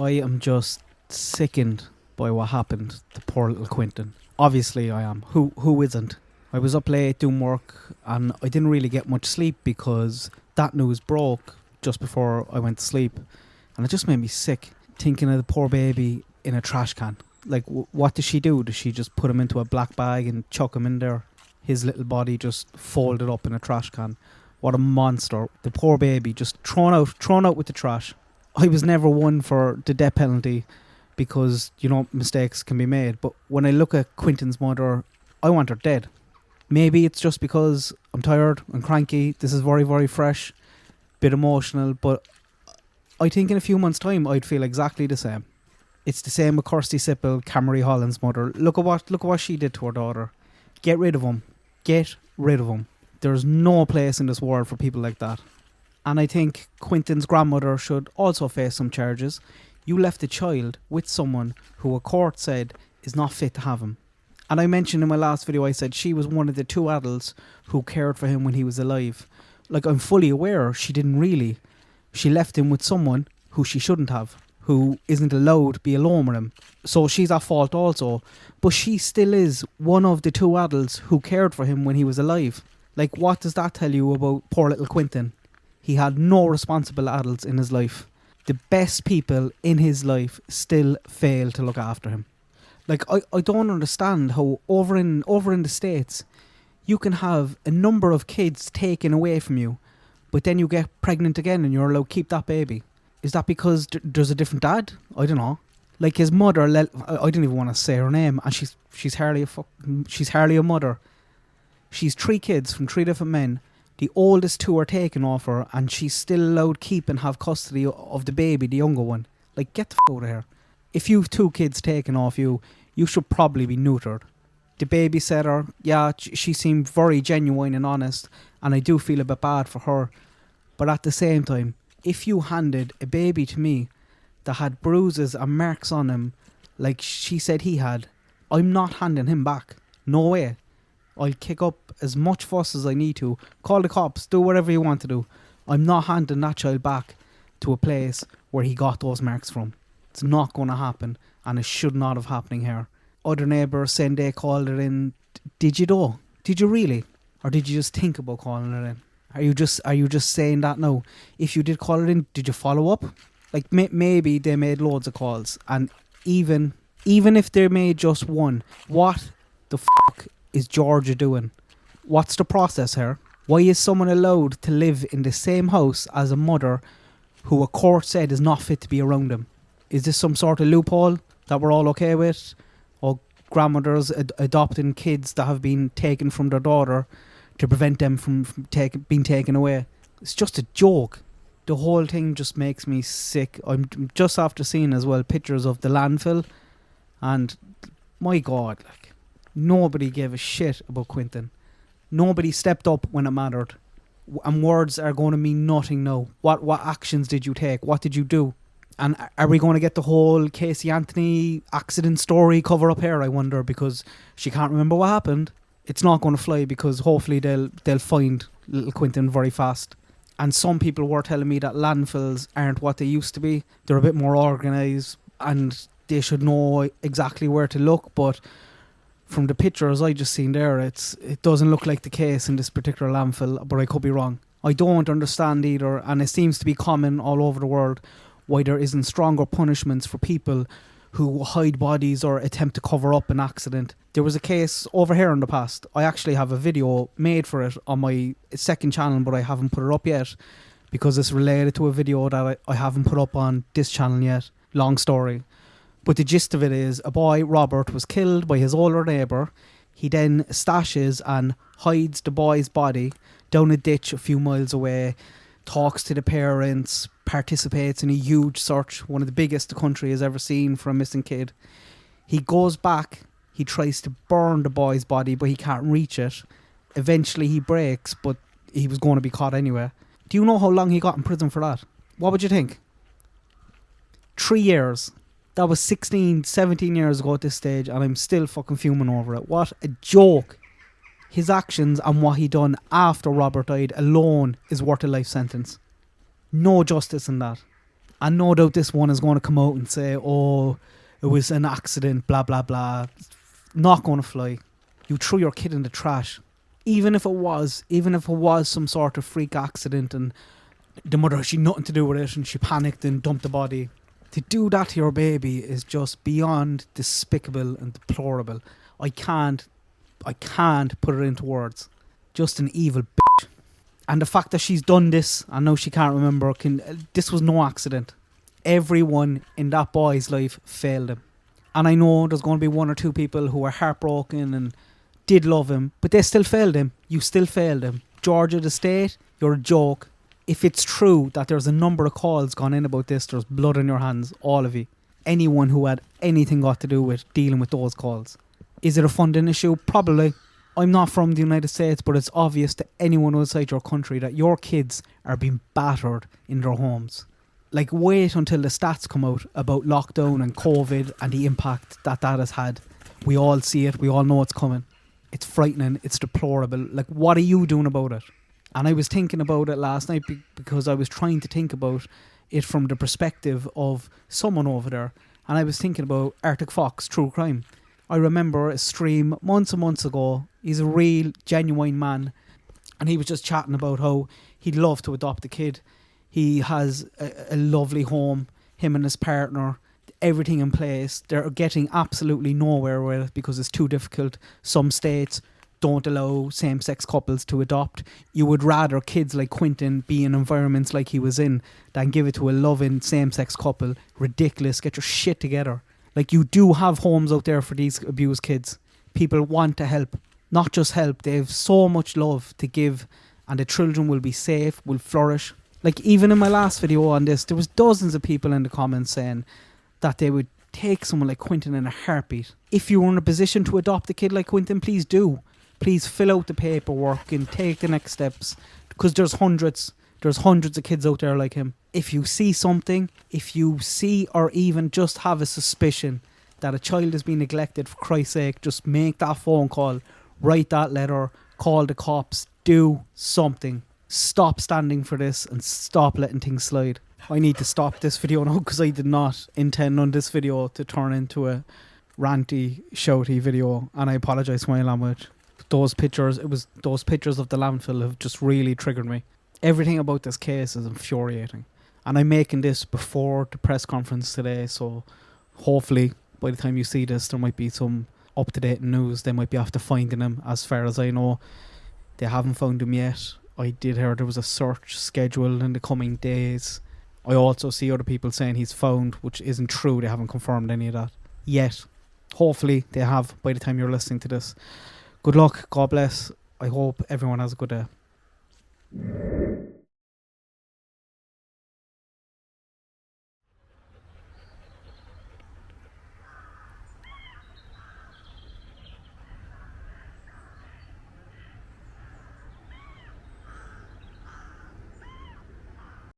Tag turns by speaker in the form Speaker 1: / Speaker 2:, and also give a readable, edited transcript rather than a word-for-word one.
Speaker 1: I am just sickened by what happened to poor little Quinton. Obviously I am. Who isn't? I was up late doing work and I didn't really get much sleep because that news broke just before I went to sleep. And it just made me sick thinking of the poor baby in a trash can. Like, what does she do? Does she just put him into a black bag and chuck him in there? His little body just folded up in a trash can. What a monster. The poor baby just thrown out with the trash. I was never one for the death penalty because, mistakes can be made. But when I look at Quinton's mother, I want her dead. Maybe it's just because I'm tired and cranky. This is very, very fresh, bit emotional. But I think in a few months' time, I'd feel exactly the same. It's the same with Kirsty Sippel, Camry Holland's mother. Look at what she did to her daughter. Get rid of him. Get rid of him. There's no place in this world for people like that. And I think Quinton's grandmother should also face some charges. You left a child with someone who a court said is not fit to have him. And I mentioned in my last video, I said she was one of the two adults who cared for him when he was alive. Like, I'm fully aware she didn't really. She left him with someone who she shouldn't have, who isn't allowed to be alone with him. So she's at fault also. But she still is one of the two adults who cared for him when he was alive. Like, what does that tell you about poor little Quinton? He had no responsible adults in his life. The best people in his life still fail to look after him. Like, I don't understand how over in the States, you can have a number of kids taken away from you, but then you get pregnant again and you're allowed to keep that baby. Is that because there's a different dad? I don't know. Like, his mother, I didn't even want to say her name, and she's hardly a mother. She's 3 kids from 3 different men. The oldest 2 are taken off her, and she's still allowed to keep and have custody of the baby, the younger one. Like, get the f*** out of here. If you've 2 kids taken off you, you should probably be neutered. The babysitter, yeah, she seemed very genuine and honest, and I do feel a bit bad for her. But at the same time, if you handed a baby to me that had bruises and marks on him, like she said he had, I'm not handing him back. No way. I'll kick up as much fuss as I need to, call the cops, do whatever you want to do. I'm not handing that child back to a place where he got those marks from. It's not going to happen, and it should not have happening here. Other neighbours saying they called it in. Did you though? Did you really? Or did you just think about calling it in? Are you just saying that now? If you did call it in, did you follow up? Like, maybe they made loads of calls, and even if they made just one, what the fuck is Georgia doing? What's the process here? Why is someone allowed to live in the same house as a mother who a court said is not fit to be around him? Is this some sort of loophole that we're all okay with? Or grandmothers adopting kids that have been taken from their daughter to prevent them from being taken away? It's just a joke. The whole thing just makes me sick. I'm just after seeing as well pictures of the landfill, and my God, like, nobody gave a shit about Quinton. Nobody stepped up when it mattered. And words are going to mean nothing now. What actions did you take? What did you do? And are we going to get the whole Casey Anthony accident story cover up here, I wonder, because she can't remember what happened? It's not going to fly because hopefully they'll find little Quinton very fast. And some people were telling me that landfills aren't what they used to be. They're a bit more organised and they should know exactly where to look. But from the pictures I just seen there, it doesn't look like the case in this particular landfill, but I could be wrong. I don't understand either, and it seems to be common all over the world, why there isn't stronger punishments for people who hide bodies or attempt to cover up an accident. There was a case over here in the past. I actually have a video made for it on my second channel, but I haven't put it up yet because it's related to a video that I haven't put up on this channel yet. Long story. But the gist of it is, a boy, Robert, was killed by his older neighbour. He then stashes and hides the boy's body down a ditch a few miles away, talks to the parents, participates in a huge search, one of the biggest the country has ever seen for a missing kid. He goes back, he tries to burn the boy's body, but he can't reach it. Eventually he breaks, but he was going to be caught anyway. Do you know how long he got in prison for that? What would you think? 3 years. That was 16, 17 years ago at this stage, and I'm still fucking fuming over it. What a joke. His actions and what he done after Robert died alone is worth a life sentence. No justice in that. And no doubt this one is going to come out and say, oh, it was an accident, blah, blah, blah. Not going to fly. You threw your kid in the trash. Even if it was some sort of freak accident and the mother, she had nothing to do with it and she panicked and dumped the body. To do that to your baby is just beyond despicable and deplorable. I can't put it into words. Just an evil bitch. And the fact that she's done this, I know she can't remember, this was no accident. Everyone in that boy's life failed him. And I know there's going to be one or two people who are heartbroken and did love him, but they still failed him. You still failed him. Georgia, the state, you're a joke. If it's true that there's a number of calls gone in about this, there's blood on your hands, all of you. Anyone who had anything got to do with dealing with those calls. Is it a funding issue? Probably. I'm not from the United States, but it's obvious to anyone outside your country that your kids are being battered in their homes. Like, wait until the stats come out about lockdown and COVID and the impact that has had. We all see it. We all know it's coming. It's frightening. It's deplorable. Like, what are you doing about it? And I was thinking about it last night because I was trying to think about it from the perspective of someone over there. And I was thinking about Arctic Fox, True Crime. I remember a stream months and months ago. He's a real, genuine man. And he was just chatting about how he'd love to adopt a kid. He has a lovely home, him and his partner, everything in place. They're getting absolutely nowhere with it because it's too difficult. Some states don't allow same-sex couples to adopt. You would rather kids like Quinton be in environments like he was in than give it to a loving same-sex couple. Ridiculous. Get your shit together. Like, you do have homes out there for these abused kids. People want to help. Not just help. They have so much love to give, and the children will be safe, will flourish. Like, even in my last video on this, there was dozens of people in the comments saying that they would take someone like Quinton in a heartbeat. If you were in a position to adopt a kid like Quinton, please do. Please fill out the paperwork and take the next steps, because there's hundreds of kids out there like him. If you see something, if you see or even just have a suspicion that a child is being neglected, for Christ's sake, just make that phone call, write that letter, call the cops, do something. Stop standing for this and stop letting things slide. I need to stop this video now because I did not intend on this video to turn into a ranty, shouty video, and I apologise for my language. Those pictures of the landfill have just really triggered me. Everything about this case is infuriating. And I'm making this before the press conference today, so hopefully by the time you see this there might be some up-to-date news. They might be after finding him. As far as I know, they haven't found him yet. I did hear there was a search scheduled in the coming days. I also see other people saying he's found, which isn't true. They haven't confirmed any of that yet. Hopefully they have by the time you're listening to this. Good luck. God bless. I hope everyone has a good day.